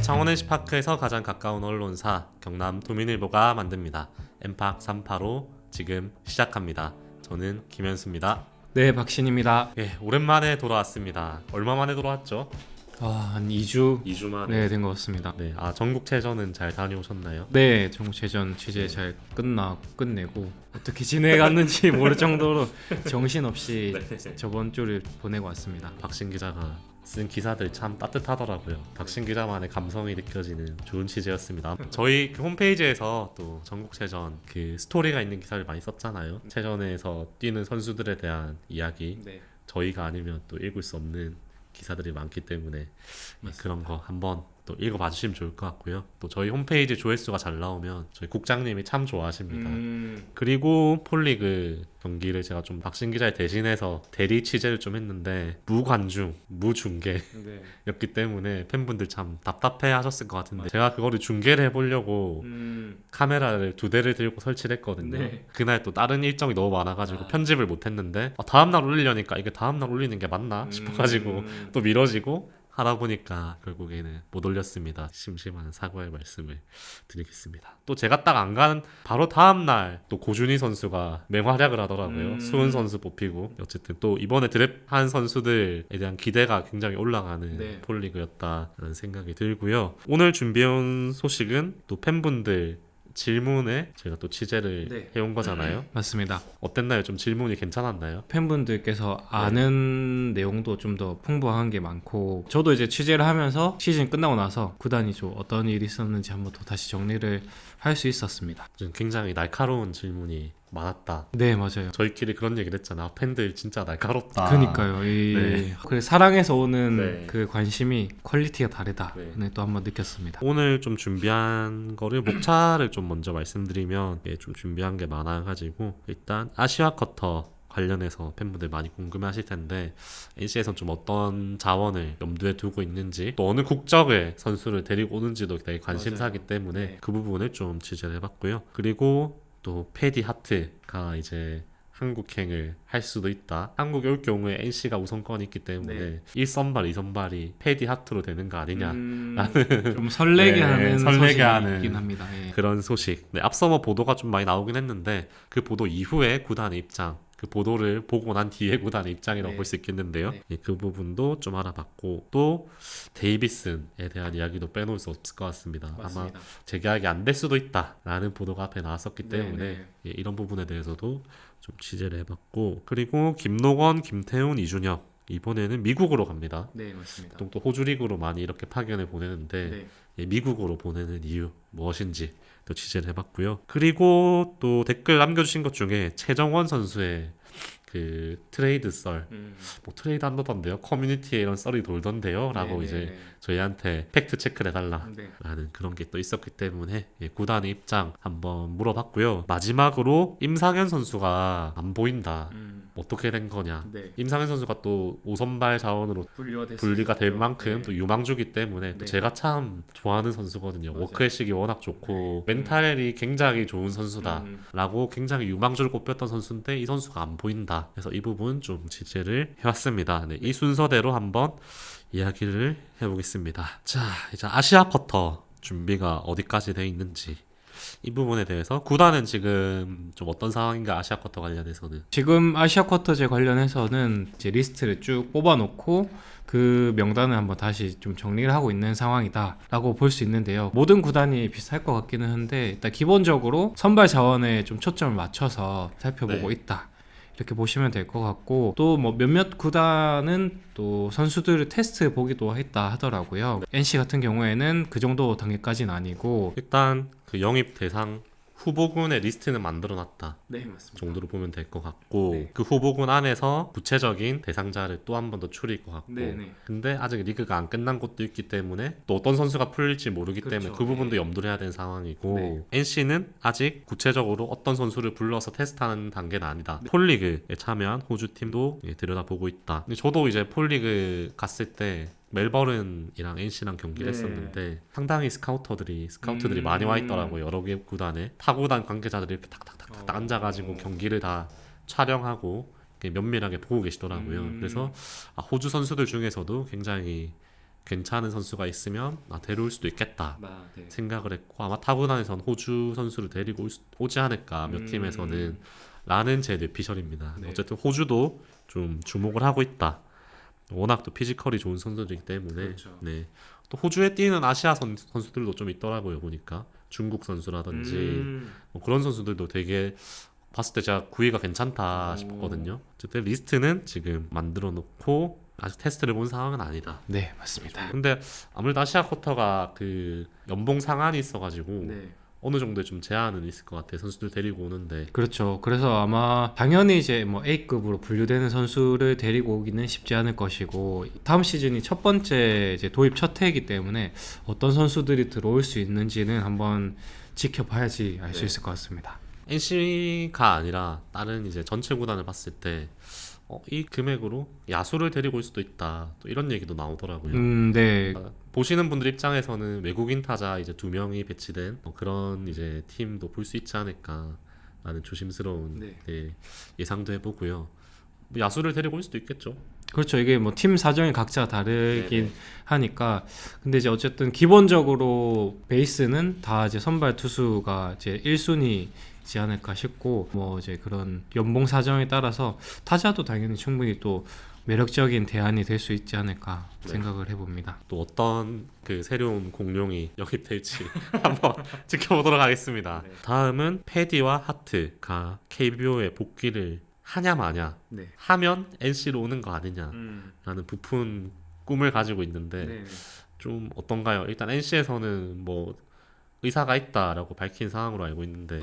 창원 NC파크에서 가장 가까운 언론사 경남 도민일보가 만듭니다. 엠팍 385 지금 시작합니다. 저는 김현수입니다. 네, 박신입니다. 예, 오랜만에 돌아왔습니다. 얼마 만에 돌아왔죠? 한 2주 2주 만에. 네, 된 것 같습니다. 네, 전국체전은 잘 다녀오셨나요? 네, 전국체전 취재 잘 끝내고 어떻게 지내갔는지 모를 정도로 정신없이 네. 저번 주를 보내고 왔습니다. 박신 기자가 쓴 기사들 참 따뜻하더라고요. 박신 기자만의 감성이 느껴지는 좋은 취재였습니다. 저희 그 홈페이지에서 또 전국체전 그 스토리가 있는 기사를 많이 썼잖아요. 체전에서 뛰는 선수들에 대한 이야기, 네, 저희가 아니면 또 읽을 수 없는 기사들이 많기 때문에 그런 거 한번 또 읽어봐 주시면 좋을 것 같고요. 또 저희 홈페이지 조회수가 잘 나오면 저희 국장님이 참 좋아하십니다. 그리고 폴리그 경기를 제가 좀 박신 기자를 대신해서 대리 취재를 좀 했는데 무관중, 무중계였기 때문에 팬분들 참 답답해 하셨을 것 같은데 제가 그거를 중계를 해보려고 카메라를 2대를 들고 설치를 했거든요. 네. 그날 또 다른 일정이 너무 많아가지고 편집을 못했는데 다음날 올리려니까 이게 다음날 올리는 게 맞나 싶어가지고 또 미뤄지고 하다 보니까 결국에는 못 올렸습니다. 심심한 사과의 말씀을 드리겠습니다. 또 제가 딱 안 간 바로 다음날 또 고준희 선수가 맹활약을 하더라고요. 수훈 선수 뽑히고 어쨌든 또 이번에 드랩한 선수들에 대한 기대가 굉장히 올라가는 네. 폴리그였다는 생각이 들고요. 오늘 준비해온 소식은 또 팬분들 질문에 제가 또 취재를 네. 해온 거잖아요. 맞습니다. 어땠나요? 좀 질문이 괜찮았나요? 팬분들께서 아는 내용도 좀 더 풍부한 게 많고 저도 이제 취재를 하면서 시즌 끝나고 나서 구단이 좀 어떤 일이 있었는지 한번 또 다시 정리를 할 수 있었습니다. 좀 굉장히 날카로운 질문이 많았다. 네, 맞아요. 저희끼리 그런 얘기를 했잖아. 팬들 진짜 날카롭다. 그러니까요. 네. 그래, 사랑에서 오는 네. 그 관심이 퀄리티가 다르다. 네. 네, 또 한번 느꼈습니다. 오늘 좀 준비한 거를 목차를 좀 먼저 말씀드리면 좀 준비한 게 많아가지고 일단 아시아 쿼터 관련해서 팬분들 많이 궁금해하실 텐데 NC에서는 좀 어떤 자원을 염두에 두고 있는지 또 어느 국적의 선수를 데리고 오는지도 되게 관심사기 때문에 네. 그 부분을 좀 취재를 해봤고요. 그리고 또 패디 하트가 이제 한국행을 할 수도 있다. 한국에 올 경우에 NC가 우선권이 있기 때문에 네. 1선발, 2선발이 패디 하트로 되는 거 아니냐. 좀 설레게 네, 하는 설레게 소식이긴 하는 합니다. 예. 그런 소식. 네, 앞서 뭐 보도가 좀 많이 나오긴 했는데 그 보도 이후에 구단의 입장, 그 보도를 보고 난 뒤에 구단의 입장이라고 네. 볼 수 있겠는데요. 네. 예, 그 부분도 좀 알아봤고 또 데이비슨에 대한 이야기도 빼놓을 수 없을 것 같습니다. 아마 맞습니다. 재계약이 안 될 수도 있다라는 보도가 앞에 나왔었기 때문에 네. 예, 이런 부분에 대해서도 좀 취재를 해봤고 그리고 김노건, 김태훈, 이준혁 이번에는 미국으로 갑니다. 네, 맞습니다. 또 호주 리그로 많이 이렇게 파견을 보내는데 네. 예, 미국으로 보내는 이유 무엇인지 또 취재를 해봤고요. 그리고 또 댓글 남겨주신 것 중에 최정원 선수의 그 트레이드 썰, 뭐 트레이드 한다던데요, 커뮤니티에 이런 썰이 돌던데요 라고 네, 이제 네. 저희한테 팩트 체크를 해달라 네. 라는 그런 게 또 있었기 때문에 예, 구단의 입장 한번 물어봤고요. 마지막으로 임상현 선수가 안 보인다, 어떻게 된 거냐. 네. 임상현 선수가 또 5선발 자원으로 분리가 될 만큼 또 유망주기 때문에 또 네. 제가 참 좋아하는 선수거든요. 맞아요. 워크의식이 워낙 좋고 멘탈이 굉장히 좋은 선수다 라고 굉장히 유망주를 꼽혔던 선수인데 이 선수가 안 보인다. 그래서 이 부분 좀 취재를 해왔습니다. 네, 이 순서대로 한번 이야기를 해보겠습니다. 자, 이제 아시아 쿼터 준비가 어디까지 돼 있는지 이 부분에 대해서 구단은 지금 좀 어떤 상황인가, 아시아 쿼터 관련해서는. 지금 아시아 쿼터제 관련해서는 이제 리스트를 쭉 뽑아놓고 그 명단을 한번 다시 좀 정리를 하고 있는 상황이다라고 볼 수 있는데요. 모든 구단이 비슷할 것 같기는 한데 일단 기본적으로 선발 자원에 좀 초점을 맞춰서 살펴보고 네. 있다. 이렇게 보시면 될 것 같고 또 뭐 몇몇 구단은 또 선수들을 테스트 보기도 했다 하더라고요. NC 같은 경우에는 그 정도 단계까지는 아니고 일단 그 영입 대상 후보군의 리스트는 만들어놨다 네, 맞습니다. 정도로 보면 될 것 같고 네. 그 후보군 안에서 구체적인 대상자를 또 한 번 더 추릴 것 같고 네. 근데 아직 리그가 안 끝난 곳도 있기 때문에 또 어떤 선수가 풀릴지 모르기 그렇죠. 때문에 그 부분도 네. 염두를 해야 되는 상황이고 네. NC는 아직 구체적으로 어떤 선수를 불러서 테스트하는 단계는 아니다. 폴리그에 참여한 호주 팀도 들여다보고 있다. 근데 저도 이제 폴리그 갔을 때 멜버른이랑 NC랑 경기를 네. 했었는데 상당히 스카우트들이 많이 와 있더라고요. 여러 개 구단에 타구단 관계자들이 이렇게 탁탁탁탁 앉아가지고 경기를 다 촬영하고 이렇게 면밀하게 보고 계시더라고요. 그래서 호주 선수들 중에서도 굉장히 괜찮은 선수가 있으면 데려올 수도 있겠다 네. 생각을 했고 아마 타구단에선 호주 선수를 데리고 오지 않을까 몇 팀에서는 라는 제 뇌피셜입니다. 네. 어쨌든 호주도 좀 주목을 하고 있다. 워낙 또 피지컬이 좋은 선수들이기 때문에 그렇죠. 네. 또 호주에 뛰는 아시아 선수들도 좀 있더라고요. 보니까 중국 선수라든지 뭐 그런 선수들도 되게 봤을 때 제가 구위가 괜찮다 싶었거든요. 어쨌든 리스트는 지금 만들어 놓고 아직 테스트를 본 상황은 아니다. 네, 맞습니다. 근데 아무래도 아시아 쿼터가 그 연봉 상한이 있어가지고 네. 어느 정도의 좀 제한은 있을 것 같아요. 선수들 데리고 오는데. 그렇죠. 그래서 아마 당연히 이제 뭐 A급으로 분류되는 선수를 데리고 오기는 쉽지 않을 것이고 다음 시즌이 첫 번째 이제 도입 첫 해이기 때문에 어떤 선수들이 들어올 수 있는지는 한번 지켜봐야지 알 수 있을 것 같습니다. NC가 아니라 다른 이제 전체 구단을 봤을 때 이 금액으로 야수를 데리고 올 수도 있다. 또 이런 얘기도 나오더라고요. 네. 보시는 분들 입장에서는 외국인 타자 이제 2명이 배치된 그런 이제 팀도 볼 수 있지 않을까라는 조심스러운 예상도 해보고요. 뭐 야수를 데리고 올 수도 있겠죠. 그렇죠. 이게 뭐 팀 사정이 각자 다르긴 하니까. 근데 이제 어쨌든 기본적으로 베이스는 다 이제 선발 투수가 이제 1순위이지 않을까 싶고, 뭐 이제 그런 연봉 사정에 따라서 타자도 당연히 충분히 또 매력적인 대안이 될 수 있지 않을까 생각을 해봅니다. 또 어떤 그 새로운 공룡이 영입될지 한번 지켜보도록 하겠습니다. 다음은 패디와 하트가 KBO에 복귀를 하냐 마냐 하면 NC로 오는 거 아니냐라는 부푼 꿈을 가지고 있는데 좀 어떤가요? 일단 NC에서는 뭐 의사가 있다라고 밝힌 상황으로 알고 있는데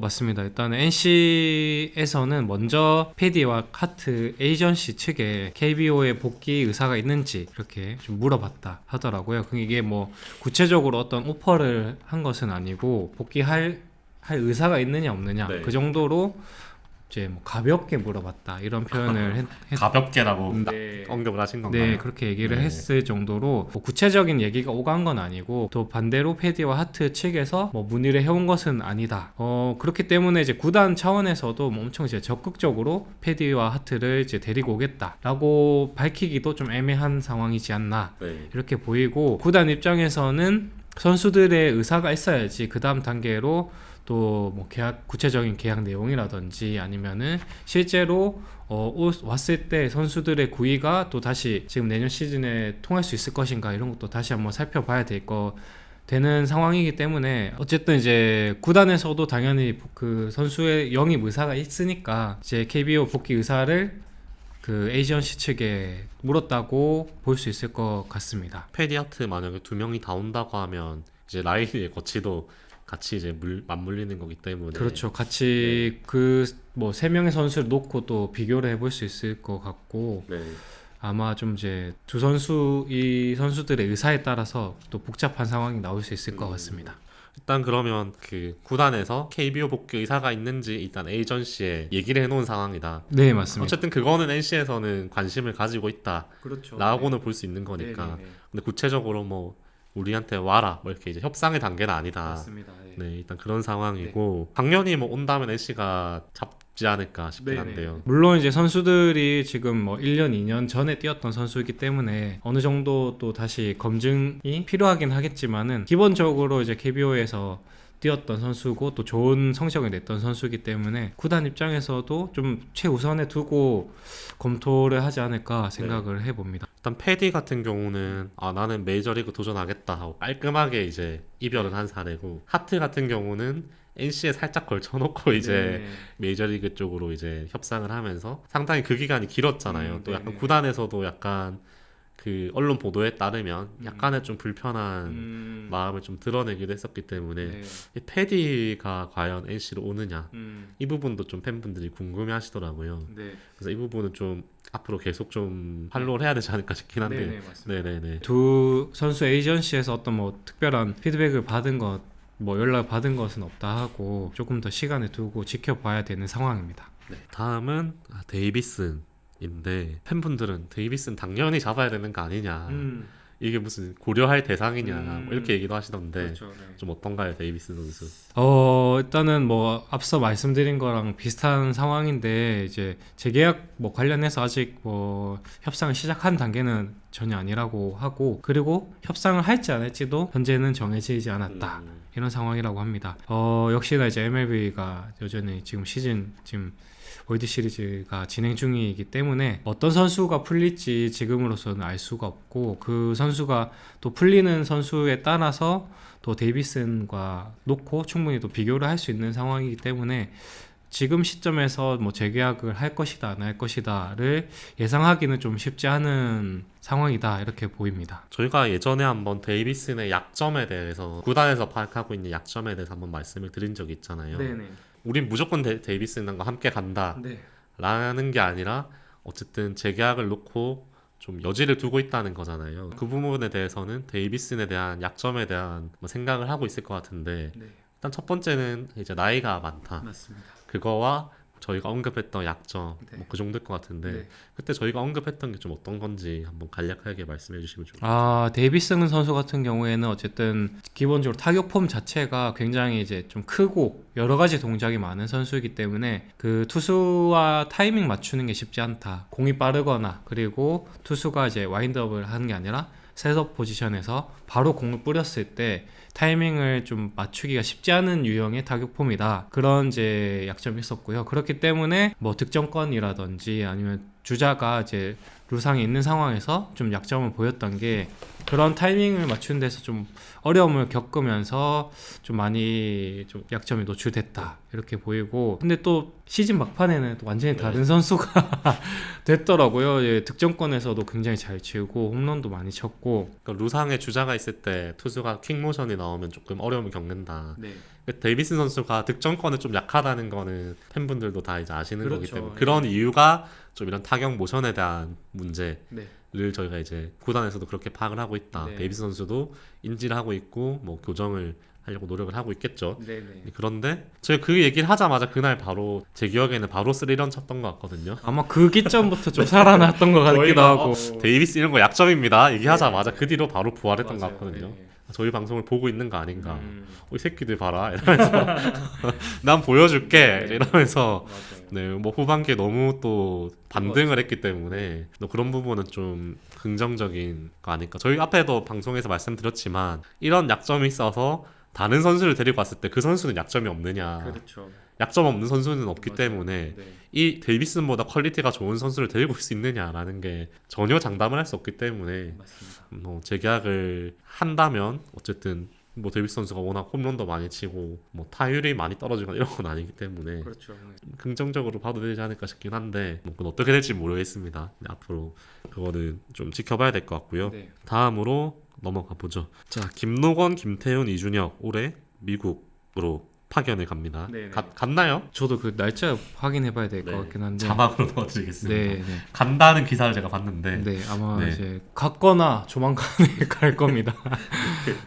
맞습니다. 일단 NC에서는 먼저 패디와 하트 에이전시 측에 KBO에 복귀 의사가 있는지 이렇게 좀 물어봤다 하더라고요. 이게 뭐 구체적으로 어떤 오퍼를 한 것은 아니고 복귀할 의사가 있느냐 없느냐 그 정도로 이제 뭐 가볍게 물어봤다 이런 표현을 가볍게라고 언급을 하신 건가요? 네, 그렇게 얘기를 했을 정도로 뭐 구체적인 얘기가 오간 건 아니고 또 반대로 패디와 하트 측에서 뭐 문의를 해온 것은 아니다. 그렇기 때문에 이제 구단 차원에서도 뭐 엄청 이제 적극적으로 패디와 하트를 이제 데리고 오겠다라고 밝히기도 좀 애매한 상황이지 않나 이렇게 보이고 구단 입장에서는 선수들의 의사가 있어야지 그 다음 단계로 또 뭐 구체적인 계약 내용이라든지 아니면은 실제로 왔을 때 선수들의 구위가 또 다시 지금 내년 시즌에 통할 수 있을 것인가 이런 것도 다시 한번 살펴봐야 되는 상황이기 때문에 어쨌든 이제 구단에서도 당연히 그 선수의 영입 의사가 있으니까 이제 KBO 복귀 의사를 그 에이전시 측에 물었다고 볼 수 있을 것 같습니다. 패디 하트 만약에 2명이 다 온다고 하면 이제 라인의 거치도 같이 이제 맞물리는 거기 때문에 그렇죠. 같이 그 뭐 3명의 선수를 놓고 또 비교를 해볼 수 있을 것 같고 아마 좀 이제 이 선수들의 의사에 따라서 또 복잡한 상황이 나올 수 있을 것 같습니다. 일단 그러면 그 구단에서 KBO 복귀 의사가 있는지 일단 에이전시에 얘기를 해놓은 상황이다. 네, 맞습니다. 어쨌든 그거는 NC에서는 관심을 가지고 있다. 그렇죠. 라고는 볼 수 있는 거니까. 근데 구체적으로 뭐 우리한테 와라 뭐 이렇게 이제 협상의 단계는 아니다. 맞습니다. 네, 일단 그런 상황이고 당연히 뭐 온다면 NC가 잡지 않을까 싶긴 한데요. 물론 이제 선수들이 지금 뭐 1년, 2년 전에 뛰었던 선수이기 때문에 어느 정도 또 다시 검증이 필요하긴 하겠지만은 기본적으로 이제 KBO에서 뛰었던 선수고 또 좋은 성적을 냈던 선수이기 때문에 구단 입장에서도 좀 최우선에 두고 검토를 하지 않을까 생각을 해봅니다. 일단 패디 같은 경우는 나는 메이저리그 도전하겠다 하고 깔끔하게 이제 이별을 한 사례고 하트 같은 경우는 NC에 살짝 걸쳐놓고 이제 메이저리그 쪽으로 이제 협상을 하면서 상당히 그 기간이 길었잖아요. 또 약간 구단에서도 약간 그 언론 보도에 따르면 약간의 좀 불편한 마음을 좀 드러내기도 했었기 때문에 이 패디가 과연 NC로 오느냐 이 부분도 좀 팬분들이 궁금해 하시더라고요. 그래서 이 부분은 좀 앞으로 계속 좀 팔로우를 해야 되지 않을까 싶긴 한데 두 선수 에이전시에서 어떤 뭐 특별한 피드백을 받은 것 뭐 연락 받은 것은 없다 하고 조금 더 시간을 두고 지켜봐야 되는 상황입니다. 다음은 데이비슨인데 팬분들은 데이비슨 당연히 잡아야 되는 거 아니냐 이게 무슨 고려할 대상이냐 뭐 이렇게 얘기도 하시던데 그렇죠, 네. 좀 어떤가요, 데이비스 선수? 일단은 뭐 앞서 말씀드린 거랑 비슷한 상황인데 이제 재계약 뭐 관련해서 아직 뭐 협상을 시작한 단계는 전혀 아니라고 하고, 그리고 협상을 할지 안 할지도 현재는 정해지지 않았다. 이런 상황이라고 합니다. 역시나 이제 MLB가 여전히 지금 월드 시리즈가 진행 중이기 때문에 어떤 선수가 풀릴지 지금으로서는 알 수가 없고, 그 선수가 또 풀리는 선수에 따라서 또 데이비슨과 놓고 충분히 또 비교를 할 수 있는 상황이기 때문에 지금 시점에서 뭐 재계약을 할 것이다 안 할 것이다를 예상하기는 좀 쉽지 않은 상황이다 이렇게 보입니다. 저희가 예전에 한번 데이비슨의 약점에 대해서, 구단에서 파악하고 있는 약점에 대해서 한번 말씀을 드린 적이 있잖아요. 네네. 우린 무조건 데이비슨과 함께 간다 네. 라는 게 아니라 어쨌든 재계약을 놓고 좀 여지를 두고 있다는 거잖아요. 그 부분에 대해서는 데이비슨에 대한 약점에 대한 뭐 생각을 하고 있을 것 같은데, 네. 일단 첫 번째는 이제 나이가 많다. 맞습니다. 그거와 저희가 언급했던 약점, 네. 뭐 그 정도일 것 같은데, 네. 그때 저희가 언급했던 게 좀 어떤 건지 한번 간략하게 말씀해 주시면 좋을 것 같아요. 데이비슨 선수 같은 경우에는 어쨌든 기본적으로 타격 폼 자체가 굉장히 이제 좀 크고 여러 가지 동작이 많은 선수이기 때문에 그 투수와 타이밍 맞추는 게 쉽지 않다. 공이 빠르거나, 그리고 투수가 이제 와인드업을 하는 게 아니라 셋업 포지션에서 바로 공을 뿌렸을 때 타이밍을 좀 맞추기가 쉽지 않은 유형의 타격폼이다. 그런 이제 약점이 있었고요. 그렇기 때문에 뭐 득점권이라든지 아니면 주자가 이제 루상에 있는 상황에서 좀 약점을 보였던 게, 그런 타이밍을 맞추는 데서 좀 어려움을 겪으면서 좀 많이 좀 약점이 노출됐다 이렇게 보이고, 근데 또 시즌 막판에는 또 완전히 다른 선수가 됐더라고요. 예, 득점권에서도 굉장히 잘 치고 홈런도 많이 쳤고. 그러니까 루상에 주자가 있을 때 투수가 퀵모션이 나오면 조금 어려움을 겪는다. 네. 데이비슨 선수가 득점권은 좀 약하다는 거는 팬분들도 다 이제 아시는 거기 그렇죠. 때문에, 예. 그런 이유가 좀 이런 타격 모션에 대한 문제를 네. 저희가 이제 구단에서도 그렇게 파악을 하고 있다. 네. 데이비슨 선수도 인지를 하고 있고 뭐 교정을 하려고 노력을 하고 있겠죠. 네네. 그런데 저희 그 얘기를 하자마자 그날 바로 제 기억에는 바로 3런 쳤던 것 같거든요. 아마 그 기점부터 좀 살아났던 것 같기도 저희가, 하고. 데이비스 이런 거 약점입니다 얘기하자마자 네. 그 뒤로 바로 부활했던 것 맞아요. 같거든요. 네. 저희 방송을 보고 있는 거 아닌가. 이 새끼들 봐라 이러면서 난 보여줄게 이러면서 맞아요. 네, 뭐 후반기에 너무 또 반등을 했기 때문에 또 그런 부분은 좀 긍정적인 거 아닐까. 저희 앞에도 방송에서 말씀드렸지만 이런 약점이 있어서 다른 선수를 데리고 왔을 때 그 선수는 약점이 없느냐. 그렇죠. 약점 없는 선수는 없기 맞아요. 때문에 네. 이 데이비슨보다 퀄리티가 좋은 선수를 데리고 올 수 있느냐라는 게 전혀 장담을 할 수 없기 때문에 맞습니다. 뭐 재계약을 한다면 어쨌든 뭐 데이비스 선수가 워낙 홈런도 많이 치고 뭐 타율이 많이 떨어지거나 이런 건 아니기 때문에 그렇죠. 네. 긍정적으로 봐도 되지 않을까 싶긴 한데 뭐 그건 어떻게 될지 모르겠습니다. 앞으로 그거는 좀 지켜봐야 될 것 같고요. 네. 다음으로 넘어가 보죠. 자, 김노건, 김태훈, 이준혁 올해 미국으로 파견을 갑니다. 네네. 갔나요? 저도 그 날짜 확인해봐야 될 것 네. 같긴 한데. 자막으로 넣어드리겠습니다. 네, 네. 간다는 기사를 제가 봤는데 네, 아마 네. 이제 갔거나 조만간에 갈 겁니다.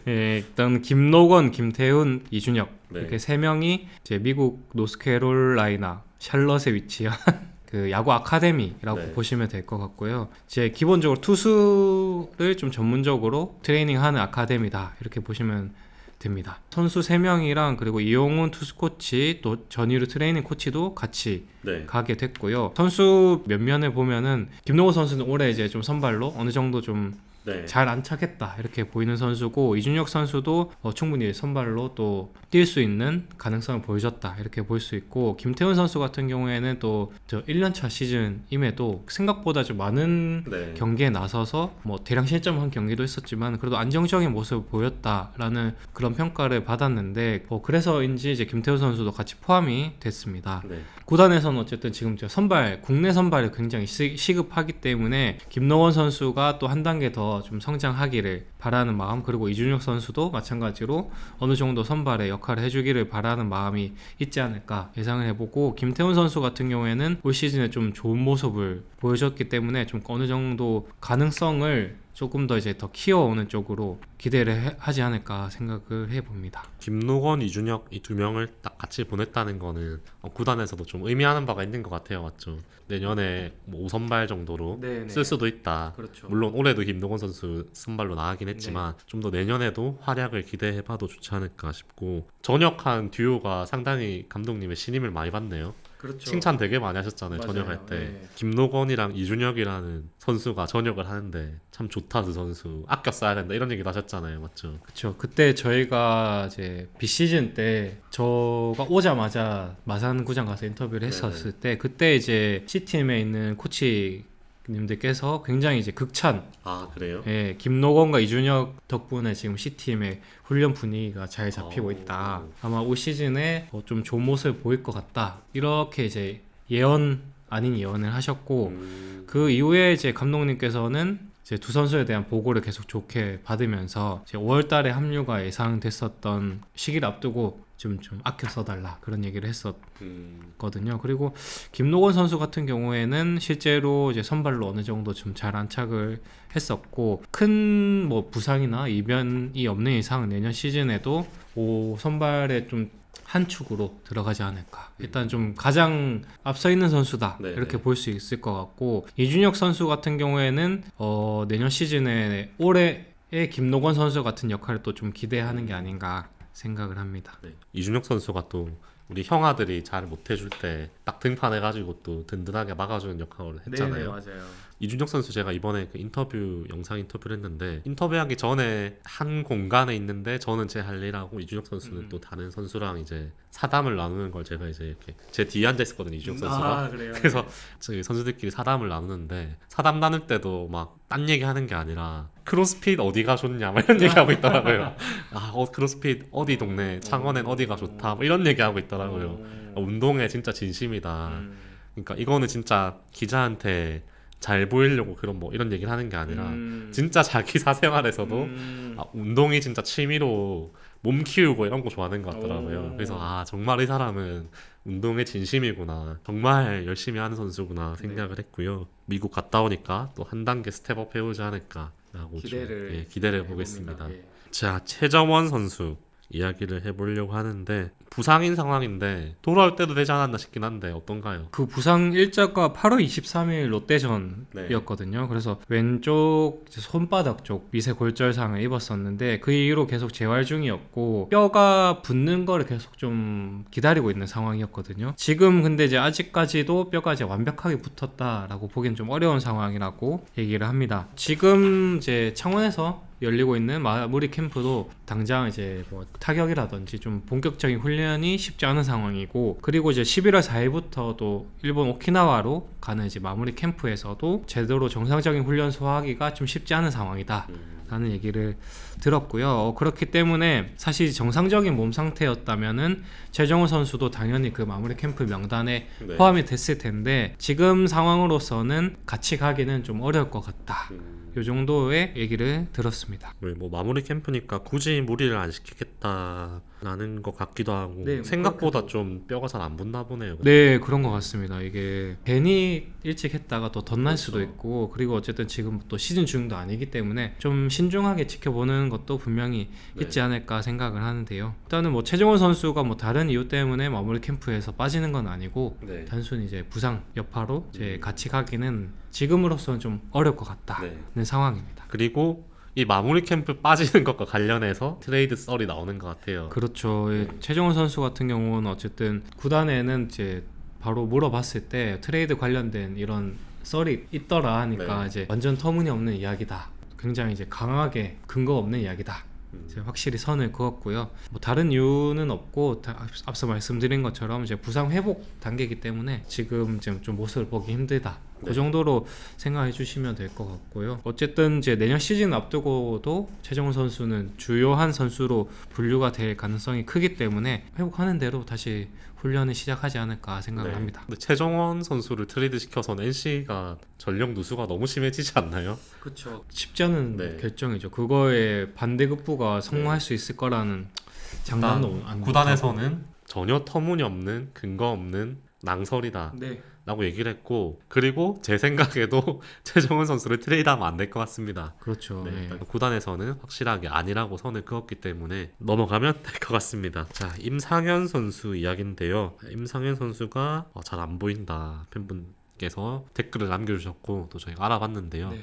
예, 일단 김노건, 김태훈, 이준혁 네. 이렇게 세 명이 이제 미국 노스캐롤라이나 샬럿에 위치한 그 야구 아카데미라고 네. 보시면 될 것 같고요. 이제 기본적으로 투수를 좀 전문적으로 트레이닝하는 아카데미다 이렇게 보시면 됩니다. 선수 3명이랑 그리고 이용훈 투수 코치 또 전희루 트레이닝 코치도 같이 네. 가게 됐고요. 선수 면면을 보면은 김동호 선수는 올해 이제 좀 선발로 어느 정도 좀 네. 잘 안착했다 이렇게 보이는 선수고, 이준혁 선수도 충분히 선발로 또 뛸 수 있는 가능성을 보여줬다 이렇게 볼 수 있고, 김태훈 선수 같은 경우에는 또 저 1년차 시즌임에도 생각보다 좀 많은 네. 경기에 나서서 뭐 대량 실점한 경기도 있었지만 그래도 안정적인 모습을 보였다라는 그런 평가를 받았는데, 그래서인지 이제 김태훈 선수도 같이 포함이 됐습니다. 네. 구단에서는 어쨌든 지금 국내 선발을 굉장히 시급하기 때문에 김노원 선수가 또 한 단계 더 좀 성장하기를 바라는 마음, 그리고 이준혁 선수도 마찬가지로 어느 정도 선발의 역할을 해주기를 바라는 마음이 있지 않을까 예상을 해보고, 김태훈 선수 같은 경우에는 올 시즌에 좀 좋은 모습을 보여줬기 때문에 좀 어느 정도 가능성을 조금 더 이제 더 키워오는 쪽으로 기대를 하지 않을까 생각을 해봅니다. 김노건, 이준혁 이 두 명을 딱 같이 보냈다는 거는 구단에서도 좀 의미하는 바가 있는 것 같아요, 맞죠? 내년에 뭐 5선발 정도로 네네. 쓸 수도 있다. 그렇죠. 물론 올해도 김노건 선수 선발로 나가긴 했지만 좀 더 내년에도 활약을 기대해봐도 좋지 않을까 싶고, 전역한 듀오가 상당히 감독님의 신임을 많이 받네요. 그렇죠. 칭찬 되게 많이 하셨잖아요. 맞아요. 전역할 때 네. 김노건이랑 이준혁이라는 선수가 전역을 하는데 참 좋다, 그 선수 아껴 써야 된다 이런 얘기도 하셨잖아요, 맞죠? 그렇죠. 그때 저희가 이제 비시즌 때 저가 오자마자 마산구장 가서 인터뷰를 했었을 때 그때 이제 C팀에 있는 코치님들께서 굉장히 이제 극찬, 아 그래요? 예, 김노건과 이준혁 덕분에 지금 C팀의 훈련 분위기가 잘 잡히고 있다. 아마 올 시즌에 좀 좋은 모습을 보일 것 같다. 이렇게 이제 예언 아닌 예언을 하셨고, 그 이후에 이제 감독님께서는 이제 두 선수에 대한 보고를 계속 좋게 받으면서 이제 5월달에 합류가 예상됐었던 시기를 앞두고 좀 아껴 써달라 그런 얘기를 했었거든요. 그리고 김노건 선수 같은 경우에는 실제로 이제 선발로 어느 정도 좀 잘 안착을 했었고, 큰 뭐 부상이나 이변이 없는 이상 내년 시즌에도 선발에 좀 한 축으로 들어가지 않을까. 일단 좀 가장 앞서 있는 선수다, 네네. 이렇게 볼 수 있을 것 같고, 이준혁 선수 같은 경우에는 내년 시즌에 올해의 김노건 선수 같은 역할을 또 좀 기대하는 게 아닌가 생각을 합니다. 네. 이준혁 선수가 또 우리 형아들이 잘 못해줄 때 딱 등판해가지고 또 든든하게 막아주는 역할을 했잖아요. 맞아요. 이준혁 선수 제가 이번에 그 영상 인터뷰를 했는데, 인터뷰하기 전에 한 공간에 있는데 저는 제 할 일하고 이준혁 선수는 또 다른 선수랑 이제 사담을 나누는 걸 제가 이제 이렇게 제 뒤에 앉아 있었거든요, 이준혁 선수가. 그래요? 그래서 저희 선수들끼리 사담을 나누는데, 사담 나눌 때도 막 딴 얘기 하는 게 아니라 크로스핏 어디가 좋냐 막 이런 얘기 하고 있더라고요. 크로스핏 어디 동네 창원엔 어디가 좋다 뭐 이런 얘기 하고 있더라고요. 운동에 진짜 진심이다. 그러니까 이거는 진짜 기자한테 잘 보이려고 그런 뭐 이런 얘기를 하는 게 아니라 진짜 자기 사생활에서도 운동이 진짜 취미로 몸 키우고 이런 거 좋아하는 것 같더라고요. 그래서 정말 이 사람은 운동에 진심이구나, 정말 열심히 하는 선수구나 생각을 했고요. 미국 갔다 오니까 또 한 단계 스텝업 해오지 않을까라고 기대를 해보겠습니다. 자, 최정원 선수 이야기를 해보려고 하는데, 부상인 상황인데 돌아올 때도 되지 않았나 싶긴 한데 어떤가요? 그 부상 일자가 8월 23일 롯데전이었거든요. 그래서 왼쪽 손바닥 쪽 미세골절상을 입었었는데 그 이후로 계속 재활 중이었고, 뼈가 붙는 거를 계속 좀 기다리고 있는 상황이었거든요. 지금 근데 이제 아직까지도 뼈가 이제 완벽하게 붙었다라고 보기엔 좀 어려운 상황이라고 얘기를 합니다. 지금 이제 창원에서 열리고 있는 마무리 캠프도 당장 이제 뭐 타격이라든지 좀 본격적인 훈련이 쉽지 않은 상황이고, 그리고 이제 11월 4일부터도 일본 오키나와로 가는 이제 마무리 캠프에서도 제대로 정상적인 훈련 소화하기가 좀 쉽지 않은 상황이다 라는 얘기를 들었고요. 그렇기 때문에 사실 정상적인 몸 상태였다면은 최정우 선수도 당연히 그 마무리 캠프 명단에 포함이 됐을 텐데, 지금 상황으로서는 같이 가기는 좀 어려울 것 같다, 요 정도의 얘기를 들었습니다. 뭐 마무리 캠프니까 굳이 무리를 안 시키겠다라는 것 같기도 하고, 네, 생각보다 좀 뼈가 잘 안 붙나 보네요. 네, 그런 것 같습니다. 이게 괜히 일찍 했다가 또 덧날 그렇죠. 수도 있고, 그리고 어쨌든 지금 또 시즌 중도 아니기 때문에 좀 신중하게 지켜보는 것도 분명히 있지 않을까 생각을 하는데요. 일단은 뭐 최정원 선수가 뭐 다른 이유 때문에 마무리 캠프에서 빠지는 건 아니고 단순히 이제 부상 여파로 이제 같이 가기는 지금으로서는 좀 어려울 것 같다는 상황입니다. 그리고 이 마무리 캠프 빠지는 것과 관련해서 트레이드 썰이 나오는 것 같아요. 그렇죠. 최정원 선수 같은 경우는 어쨌든 구단에는 이제 바로 물어봤을 때 트레이드 관련된 이런 썰이 있더라 하니까 이제 완전 터무니없는 이야기다, 굉장히 이제 강하게 근거 없는 이야기다, 이제 확실히 선을 그었고요. 뭐 다른 이유는 없고, 앞서 말씀드린 것처럼 이제 부상 회복 단계이기 때문에 지금 좀 모습을 보기 힘들다, 그 정도로 생각해 주시면 될 것 같고요. 어쨌든 이제 내년 시즌 앞두고도 최정훈 선수는 주요한 선수로 분류가 될 가능성이 크기 때문에 회복하는 대로 다시 훈련을 시작하지 않을까 생각을 합니다. 근데 최정원 선수를 트레이드 시켜서는 NC가 전력 누수가 너무 심해지지 않나요? 그렇죠. 쉽지 않은 결정이죠. 그거에 반대급부가 성공할 수 있을 거라는 장담도 안 구단에서는 전혀 터무니없는 근거 없는 낭설이다 라고 얘기를 했고, 그리고 제 생각에도 최정훈 선수를 트레이드하면 안 될 것 같습니다. 그렇죠. 네, 네. 일단 구단에서는 확실하게 아니라고 선을 그었기 때문에 넘어가면 될 것 같습니다. 자, 임상현 선수 이야기인데요. 임상현 선수가 잘 안 보인다 팬분께서 댓글을 남겨주셨고 또 저희가 알아봤는데요. 네.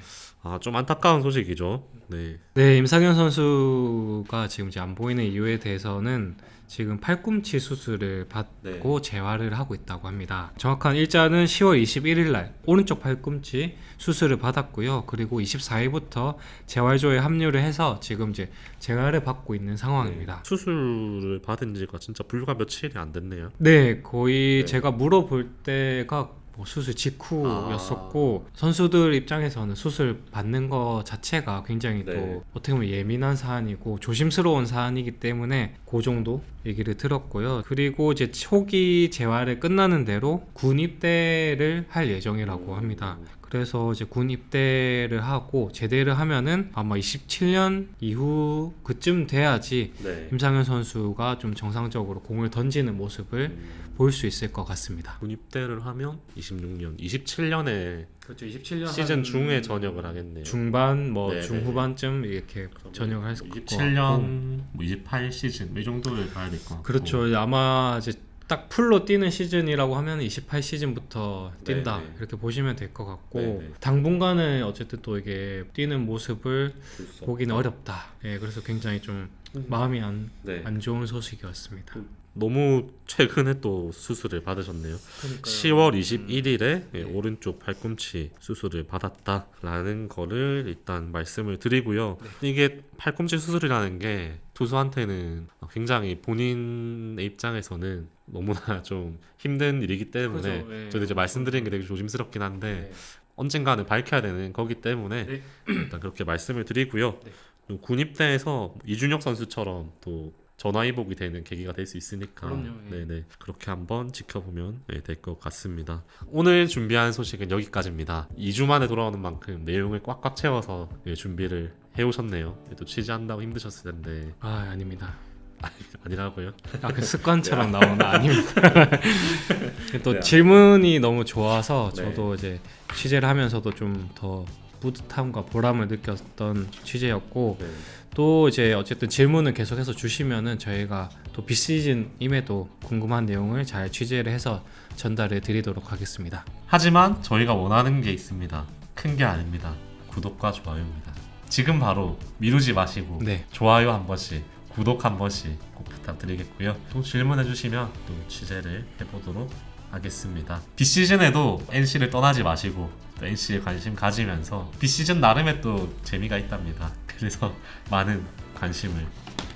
좀 안타까운 소식이죠. 네. 네, 임상현 선수가 지금 이제 안 보이는 이유에 대해서는 지금 팔꿈치 수술을 받고 재활을 하고 있다고 합니다. 정확한 일자는 10월 21일 날 오른쪽 팔꿈치 수술을 받았고요. 그리고 24일부터 재활조에 합류를 해서 지금 이제 재활을 받고 있는 상황입니다. 수술을 받은 지가 진짜 불과 며칠이 안 됐네요. 네, 거의 제가 물어볼 때가 뭐 수술 직후였었고 선수들 입장에서는 수술 받는 거 자체가 굉장히 또 어떻게 보면 예민한 사안이고 조심스러운 사안이기 때문에 그 정도 얘기를 들었고요. 그리고 이제 초기 재활을 끝나는 대로 군 입대를 할 예정이라고 합니다. 그래서 이제 군 입대를 하고 제대를 하면은 아마 27년 이후 그쯤 돼야지 임상현 선수가 좀 정상적으로 공을 던지는 모습을 볼 수 있을 것 같습니다. 군 입대를 하면 26년, 27년에 그렇죠. 27년 시즌 중에 전역을 하겠네요. 중반, 뭐 네네. 중후반쯤 이렇게 전역을 할 것 같고 27년, 28 시즌 이 정도를 가야 될 것 같고. 그렇죠. 아마 이제 딱 풀로 뛰는 시즌이라고 하면 28 시즌부터 뛴다 네네. 이렇게 보시면 될 것 같고 네네. 당분간은 어쨌든 또 이게 뛰는 모습을 볼수 보기는 어렵다. 예, 그래서 굉장히 좀 마음이 안 좋은 소식이었습니다. 너무 최근에 또 수술을 받으셨네요. 10월 21일에 오른쪽 팔꿈치 수술을 받았다라는 거를 일단 말씀을 드리고요. 이게 팔꿈치 수술이라는 게 투수한테는 굉장히 본인의 입장에서는 너무나 좀 힘든 일이기 때문에 그렇죠. 저도 이제 말씀드리는 게 되게 조심스럽긴 한데 언젠가는 밝혀야 되는 거기 때문에 일단 그렇게 말씀을 드리고요. 군입대에서 이준혁 선수처럼 또 전화위복이 되는 계기가 될 수 있으니까 네네 그렇게 한번 지켜보면 될 것 같습니다. 오늘 준비한 소식은 여기까지입니다. 2주 만에 돌아오는 만큼 내용을 꽉꽉 채워서 준비를 해오셨네요. 또 취재한다고 힘드셨을 텐데 아닙니다. 아니라고요? 그 습관처럼 나오는 아닙니다. 또 질문이 너무 좋아서 저도 이제 취재를 하면서도 좀 더 뿌듯함과 보람을 느꼈던 취재였고 또 이제 어쨌든 질문을 계속해서 주시면은 저희가 또 비시즌임에도 궁금한 내용을 잘 취재를 해서 전달해 드리도록 하겠습니다. 하지만 저희가 원하는 게 있습니다. 큰 게 아닙니다. 구독과 좋아요입니다. 지금 바로 미루지 마시고 좋아요 한 번씩, 구독 한 번씩 꼭 부탁드리겠고요. 또 질문해 주시면 또 취재를 해보도록 하겠습니다. 비시즌에도 NC를 떠나지 마시고 또 NC에 관심 가지면서 비시즌 나름의 또 재미가 있답니다. 그래서 많은 관심을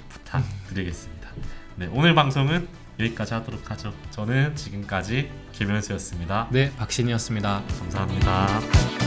부탁드리겠습니다. 네, 오늘 방송은 여기까지 하도록 하죠. 저는 지금까지 김현수였습니다. 네, 박신이었습니다. 감사합니다.